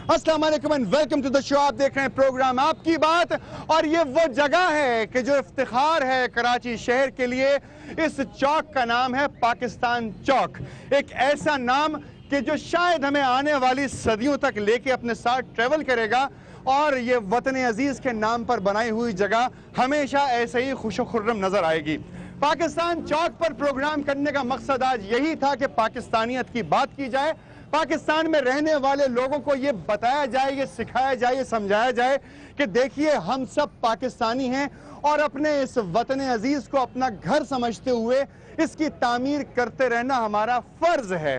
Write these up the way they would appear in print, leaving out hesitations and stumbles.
अस्सलाम वालेकुम and welcome to the show. आप देख रहे हैं प्रोग्राम आपकी बात और ये वो जगह है कि जो इफ्तिखार है कराची शहर के लिए। इस चौक का नाम है पाकिस्तान चौक। एक ऐसा नाम कि जो शायद हमें आने वाली सदियों तक लेके अपने साथ ट्रेवल करेगा और ये वतन अजीज के नाम पर बनाई हुई जगह हमेशा ऐसे ही खुशो खुर्रम नजर आएगी। पाकिस्तान चौक पर प्रोग्राम करने का मकसद आज यही था कि पाकिस्तानियत की बात की जाए, पाकिस्तान में रहने वाले लोगों को ये बताया जाए, ये सिखाया जाए, ये समझाया जाए कि देखिए हम सब पाकिस्तानी हैं और अपने इस वतन अजीज को अपना घर समझते हुए इसकी तामीर करते रहना हमारा फर्ज है।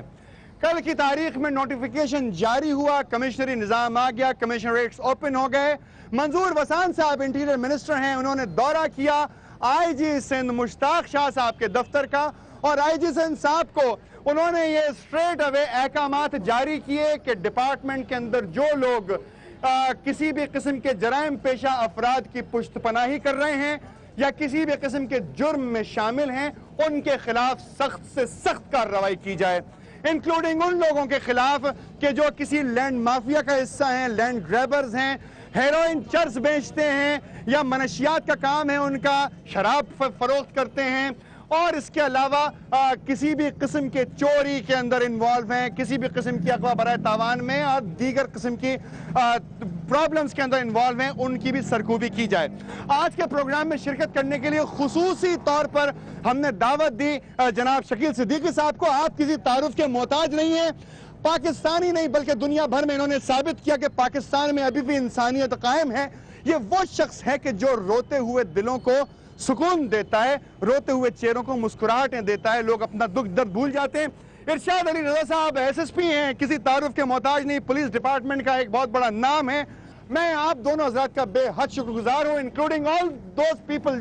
कल की तारीख में नोटिफिकेशन जारी हुआ, कमिश्नरी निज़ाम आ गया, कमिश्नरेट्स ओपन हो गए। मंजूर वसान साहब इंटीरियर मिनिस्टर हैं, उन्होंने दौरा किया आईजी सिंध मुश्ताक शाह साहब के दफ्तर का और आईजी सिंध साहब को उन्होंने ये स्ट्रेट अवे अहकामात जारी किए कि डिपार्टमेंट के अंदर जो लोग किसी भी किस्म के जराइम पेशा अफराद की पुश्तपनाही कर रहे हैं या किसी भी किस्म के जुर्म में शामिल हैं उनके खिलाफ सख्त से सख्त कार्रवाई की जाए, इंक्लूडिंग उन लोगों के खिलाफ कि जो किसी लैंड माफिया का हिस्सा हैं, लैंड ग्रैबर्स हैं, हेरोइन चर्च बेचते हैं या मनशियात का काम है उनका, शराब फरोख्त करते हैं और इसके अलावा किसी भी किस्म के चोरी के अंदर इन्वॉल्व हैं, किसी भी किस्म की अगवा बराए तावान में और दीगर किस्म की प्रॉब्लम्स के अंदर इन्वॉल्व हैं, उनकी भी सरकूबी की जाए। आज के प्रोग्राम में शिरकत करने के लिए खुसूसी तौर पर हमने दावत दी जनाब शकील सिद्दीकी साहब को। आप किसी तारुफ के मोहताज नहीं है, पाकिस्तानी नहीं बल्कि दुनिया भर में इन्होंने साबित किया कि पाकिस्तान में अभी भी इंसानियत कायम है। ये वो शख्स है कि जो रोते हुए दिलों को सुकून देता है, रोते हुए चेहरों को मुस्कुराहटें देता है, लोग अपना दुख दर्द भूल जाते हैं। इरशाद अली रजा साहब एसएसपी हैं, किसी तारुफ के मोहताज नहीं, पुलिस डिपार्टमेंट का एक बहुत बड़ा नाम है। मैं आप दोनों हजरात का बेहद शुक्रगुजार हूँ, इंक्लूडिंग ऑल दोज पीपल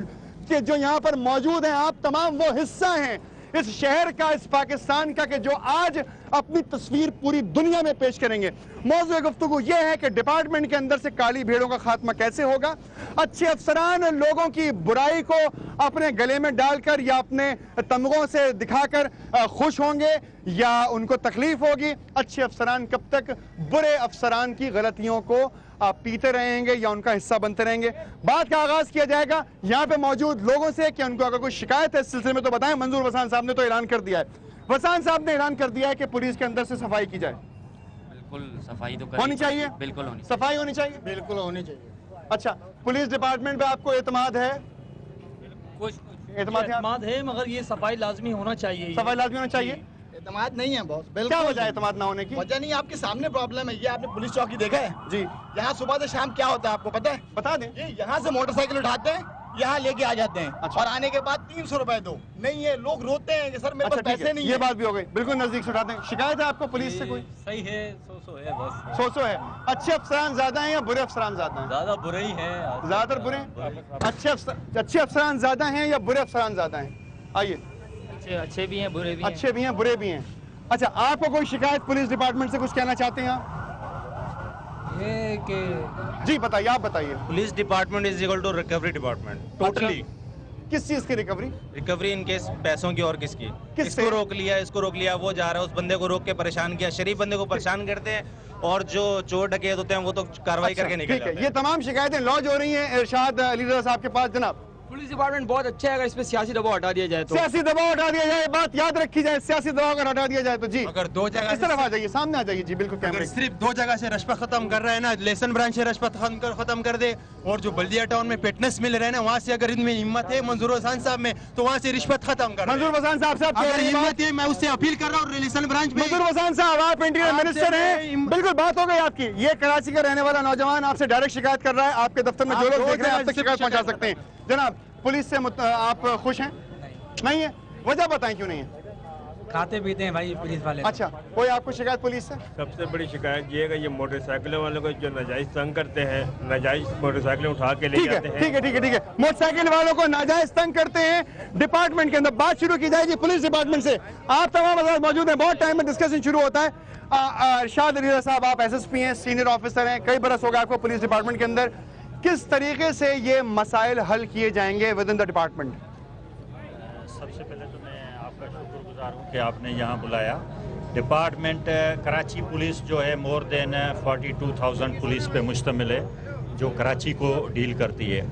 के जो यहाँ पर मौजूद हैं। आप तमाम वो हिस्सा हैं इस शहर का, इस पाकिस्तान का कि जो आज अपनी तस्वीर पूरी दुनिया में पेश करेंगे। मौजूद गुफ्तगू यह है कि डिपार्टमेंट के अंदर से काली भेड़ों का खात्मा कैसे होगा, अच्छे अफसरान लोगों की बुराई को अपने गले में डालकर या अपने तमगों से दिखाकर खुश होंगे या उनको तकलीफ होगी, अच्छे अफसरान कब तक बुरे अफसरान की गलतियों को आप पीते रहेंगे या उनका हिस्सा बनते रहेंगे। बात का आगाज किया जाएगा यहाँ पे मौजूद लोगों से कि उनको अगर कोई शिकायत है इस सिलसिले में तो बताएं। मंजूर वसान साहब ने तो ऐलान कर दिया है, वसान साहब ने ऐलान कर दिया है कि पुलिस के अंदर से सफाई की जाए। बिल्कुल सफाई तो होनी चाहिए, बिल्कुल होनी सफाई होनी चाहिए, बिल्कुल होनी चाहिए। अच्छा, पुलिस डिपार्टमेंट पे आपको एतमाद है? कुछ एतमाद है मगर ये सफाई लाजमी होना चाहिए, सफाई लाजमी होना चाहिए। एतमाद नहीं है बॉस, क्या बिल्कुल वजह है एतमाद ना होने की? वजह नहीं, आपके सामने प्रॉब्लम है। ये आपने पुलिस चौकी देखा है जी, यहाँ सुबह से शाम क्या होता है आपको पता है? बता दें। ये यहाँ से मोटरसाइकिल उठाते हैं, यहाँ लेके आ जाते हैं। अच्छा। और आने के बाद 300 रुपए दो, नहीं है लोग रोते हैं कि सर मेरे अच्छा पास पैसे नहीं ये है। बात भी हो गई, बिल्कुल नजदीक से उठाते हैं। शिकायत है आपको पुलिस से कोई? सही है, सो है बस। सो है। अच्छे अफसरान ज्यादा हैं या बुरे अफसरान ज्यादा हैं? ज्यादा बुरे ही है, ज्यादातर बुरे हैं। अच्छे अफसरान ज्यादा हैं या बुरे अफसरान ज्यादा हैं? आइए, अच्छे भी हैं बुरे भी हैं। अच्छे भी हैं बुरे भी हैं। अच्छा, आपको कोई शिकायत पुलिस डिपार्टमेंट से कुछ कहना चाहते हैं आप? ये कि जी बताइए, आप बताइए। Police department is equal to recovery department totally. किस चीज की रिकवरी? रिकवरी इन केस पैसों की और किसकी? किससे? इसको रोक लिया, इसको रोक लिया, वो जा रहा है, उस बंदे को रोक के परेशान किया, शरीफ बंदे को परेशान करते हैं और जो चोर डकैत होते हैं वो तो कार्रवाई करके निकल ठीक जाते है, हैं। ये तमाम शिकायतें लॉन्च हो रही हैं इरशाद अली रज़ा साहब के पास। जनाब, पुलिस डिपार्टमेंट बहुत अच्छा है अगर इसमें सियासी दबाव हटा दिया जाए तो। सियासी दबाव हटा दिया जाए, बात याद रखी जाए, सियासी दबाव अगर हटा दिया जाए तो। जी, अगर दो जगह इस तरफ आ जाइए, सामने आ जाइए। जी बिल्कुल, अगर कैमरे। सिर्फ दो जगह से रिश्वत खत्म कर रहे हैं ना, लेसन ब्रांच से रिश्वत खत्म कर दे और जो बल्दिया टाउन में फिटनेस मिल रहे हैं ना, वहाँ से अगर इनमें हिम्मत है मंजूर वसान साहब में तो वहाँ से रिश्वत खत्म कर। मंजूर वसान साहब अगर हिम्मत है मैं उससे अपील कर रहा हूँ लेसन ब्रांच में। मंजूर वसान साहब, आप इंटीरियर मिनिस्टर हैं, बिल्कुल बात हो गई आपकी। ये कराची का रहने वाला नौजवान आपसे डायरेक्ट शिकायत कर रहा है, आपके दफ्तर में जो लोग देख रहे हैं आप तक शिकायत पहुंचा सकते हैं। जनाब, पुलिस से आप खुश हैं? नहीं है, वजह बताएं क्यों नहीं है? खाते पीते हैं भाई पुलिस वाले। अच्छा, कोई आपको शिकायत पुलिस से? सबसे बड़ी शिकायत ये है कि ये मोटरसाइकिलों वालों को जो नाजायज तंग करते हैं, नाजायज मोटरसाइकिलें उठा के ले जाते हैं। ठीक है, मोटरसाइकिल वालों को नाजायज तंग करते हैं डिपार्टमेंट के अंदर। बात शुरू की जाएगी पुलिस डिपार्टमेंट से। आप तमाम आदमी मौजूद हैं, बहुत टाइम में डिस्कशन शुरू होता है। इरशाद अली साहब, आप एसएसपी हैं, सीनियर ऑफिसर हैं, कई बरस हो गए आपको पुलिस डिपार्टमेंट के अंदर। किस तरीके से ये मसाइल हल किए जाएंगे विद इन द डिपार्टमेंट? सबसे पहले तो मैं आपका शुक्रगुजार हूँ कि आपने यहाँ बुलाया डिपार्टमेंट कराची पुलिस जो है मोर देन 42,000 पुलिस पे मुश्तमिल है जो कराची को डील करती है।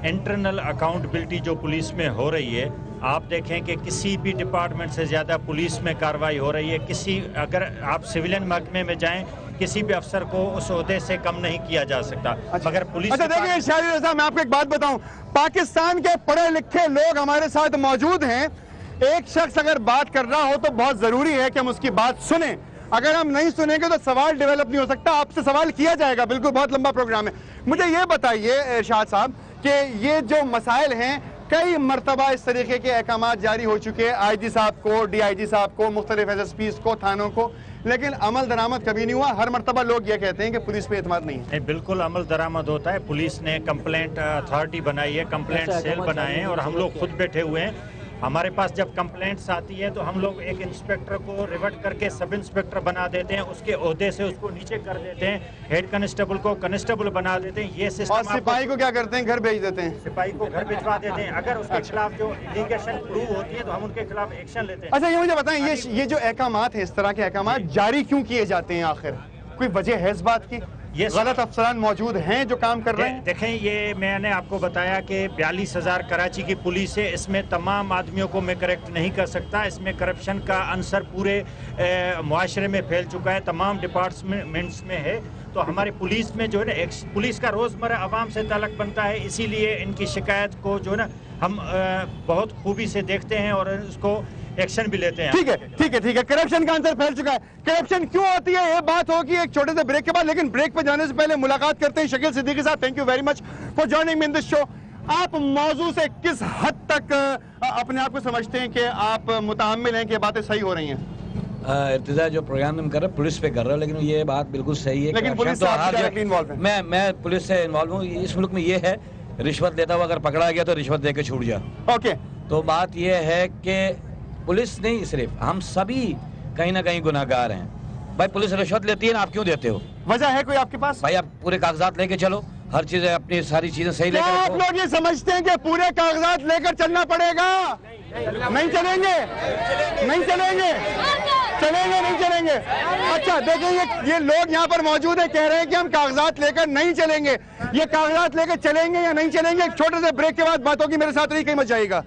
इंटरनल अकाउंटेबिलिटी जो पुलिस में हो रही है, आप देखें कि किसी भी डिपार्टमेंट से ज़्यादा पुलिस में कार्रवाई हो रही है। अगर आप सिविलियन महकमे में जाएं, किसी भी अफसर को उस ओहदे से कम नहीं किया जा सकता। मगर पुलिस देखिए शाहिद रज़ा, मैं आपको एक बात बताऊं, पाकिस्तान के पढ़े लिखे लोग हमारे साथ मौजूद हैं। एक शख्स अगर बात कर रहा हो तो बहुत जरूरी है कि हम उसकी बात सुने। अगर हम नहीं सुनेंगे तो सवाल डेवलप नहीं हो सकता। आपसे सवाल किया जाएगा, बिल्कुल, बहुत लंबा प्रोग्राम है। मुझे ये बताइए शाह साहब कि ये जो मसाइल हैं, कई मरतबा इस तरीके के अहकाम जारी हो चुके हैं IG साहब को, DIG साहब को, मुख्तलिफ SSPs को, थानों को, लेकिन अमल दरामद कभी नहीं हुआ। हर मरतबा लोग ये कहते हैं कि पुलिस पे एतमाद नहीं है। बिल्कुल अमल दरामद होता है। पुलिस ने कंप्लेंट अथॉरिटी बनाई है, कंप्लेंट सेल बनाए हैं और हम लोग खुद बैठे हुए हैं। हमारे पास जब कंप्लेंट्स आती है तो हम लोग एक इंस्पेक्टर को रिवर्ट करके सब इंस्पेक्टर बना देते हैं, उसके ओहदे से उसको नीचे कर देते हैं, हेड कांस्टेबल को कांस्टेबल बना देते हैं। ये सिस्टम। और सिपाही को क्या करते हैं? घर भेज देते हैं। सिपाही को घर भिजवा देते हैं। अगर उसके खिलाफ जो एलिगेशन प्रूव होती है तो हम उनके खिलाफ एक्शन लेते हैं। अच्छा, ये मुझे बताएं, ये जो अहकाम है, इस तरह के अहकाम जारी क्यों किए जाते हैं? आखिर कोई वजह है इस बात की? ये गलत अफसरान मौजूद हैं जो काम कर रहे हैं? देखें, ये मैंने आपको बताया कि 42,000 कराची की पुलिस है। इसमें तमाम आदमियों को मैं करेक्ट नहीं कर सकता। इसमें करप्शन का अंसर पूरे मुआशरे में फैल चुका है, तमाम डिपार्टमेंट्स में है। तो हमारी पुलिस में जो है ना, पुलिस का रोज़मर्रा आवाम से ताल्लुक़ बनता है, इसीलिए इनकी शिकायत को जो है ना हम बहुत खूबी से देखते हैं और उसको एक्शन भी लेते हैं। ठीक है, ठीक है, ठीक है। करप्शन का अंसर फैल चुका है। करप्शन क्यों होती है, ये बात होगी एक छोटे से ब्रेक के बाद। लेकिन ब्रेक पे जाने से पहले मुलाकात करते हैं शकील सिद्दीकी साहब। Thank you very much for joining me in this show. आप मौजू से किस हद तक अपने आप को समझते हैं कि आप मुतहम्मिल हैं कि बातें सही हो रही हैं? इर्तिजा जो प्रोग्राम हम कर रहे हैं पुलिस पे कर रहे हो, लेकिन ये बात बिल्कुल सही है। लेकिन पुलिस इन्वॉल्व है। मैं पुलिस से इन्वॉल्व हूँ। इस मुल्क में ये है, रिश्वत लेता हुआ अगर पकड़ा गया तो रिश्वत दे के छूट जा। ओके, तो बात ये है कि पुलिस नहीं, सिर्फ हम सभी कहीं ना कहीं गुनाहगार हैं। भाई पुलिस रिश्वत लेती है ना, आप क्यों देते हो? वजह है कोई आपके पास? भाई आप पूरे कागजात लेके चलो, हर चीज अपनी सारी चीजें सही लेकर आप लोग ये समझते हैं कि पूरे कागजात लेकर चलना पड़ेगा? नहीं चलेंगे, नहीं चलेंगे, चलेंगे नहीं चलेंगे। अच्छा देखिए, ये लोग यहाँ पर मौजूद है, कह रहे हैं कि हम कागजात लेकर नहीं चलेंगे। ये कागजात लेकर चलेंगे या नहीं चलेंगे, एक छोटे से ब्रेक के बाद बातों की। मेरे साथ रही, कहीं मत जाइएगा।